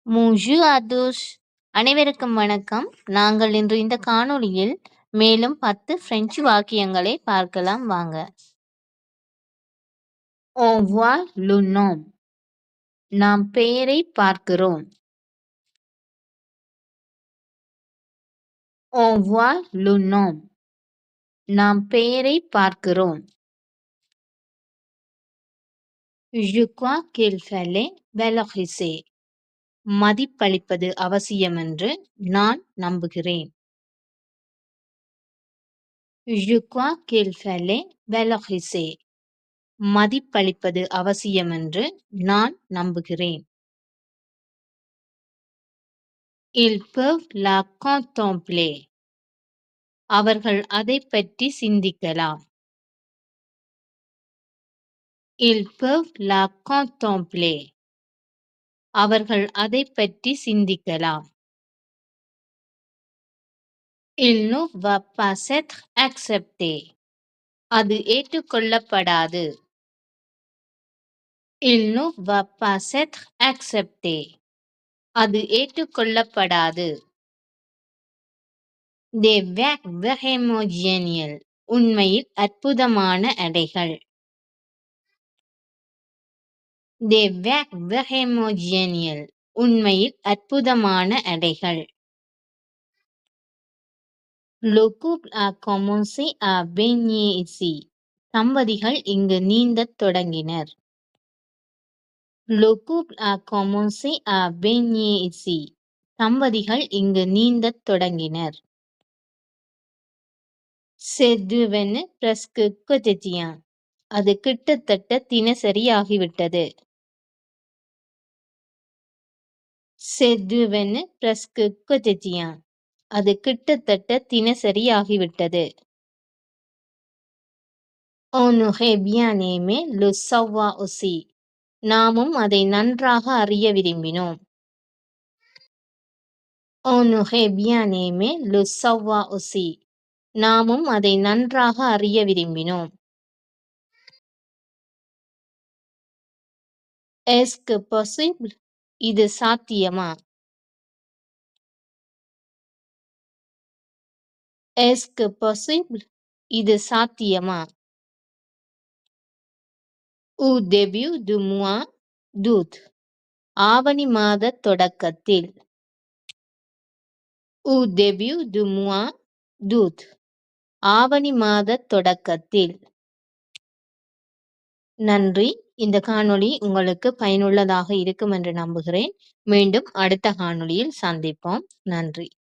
Bonjour à tous. அனைவருக்கும் வணக்கம். நாங்கள் இன்று இந்த காணொளியில் மேலும் 10 பிரெஞ்சு வாக்கியங்களை பார்க்கலாம் வாங்க. On voit le nom. நாம் பெயரை பார்க்கிறோம். On voit le nom. நாம் பெயரை பார்க்கிறோம். Je crois qu'il fallait valoriser. மதிப்பளிப்பது அவசியமென்று நான் நம்புகிறேன். Je crois qu'il fallait valoriser. மதிப்பளிப்பது அவசியமென்று நான் நம்புகிறேன். Ils peuvent la contempler. அவர்கள் அதைப் பற்றி சிந்திக்கலாம். Ils peuvent la contempler. அவர்கள் அதைப் பற்றி சிந்திக்கலாம். Il ne va pas être accepté. அது ஏற்றுக்கொள்ளப்படாது. Il ne va pas être accepté. அது ஏற்றுக்கொள்ளப்படாது. Des verbes vraiment génial. உண்மையில் அற்புதமான அடைகள். Des verbes vraiment génial. உண்மையில் அற்புதமான அடைகள். Le couple a commencé à baigner ici. தம்பதிகள் இங்கு நீந்தத் தொடங்கினர். Le couple a commencé à baigner ici. தம்பதிகள் இங்கு நீந்தத் தொடங்கினர். C'est devenu presque quotidien. அது கிட்டத்தட்ட தினசரியாகிவிட்டது. C'est devenu presque quotidien. அது கிட்டத்தட்ட தினசரியாகிவிட்டது. On aurait bien aimé le savoir aussi. நாமும் அதை நன்றாக அறிய விரும்பினோம். On aurait bien aimé le savoir aussi. நாமும் அதை நன்றாக அறிய விரும்பினோம். Est-ce que possible? இது சாத்தியமா? Est-ce que possible? இது சாத்தியமா? Au début du mois d'août. ஆவணி மாத தொடக்கத்தில். Au début du mois d'août. ஆவணி மாத தொடக்கத்தில். நன்றி. இந்த காணொளி உங்களுக்கு பயனுள்ளதாக இருக்கும் என்று நம்புகிறேன். மீண்டும் அடுத்த காணொளியில் சந்திப்போம். நன்றி.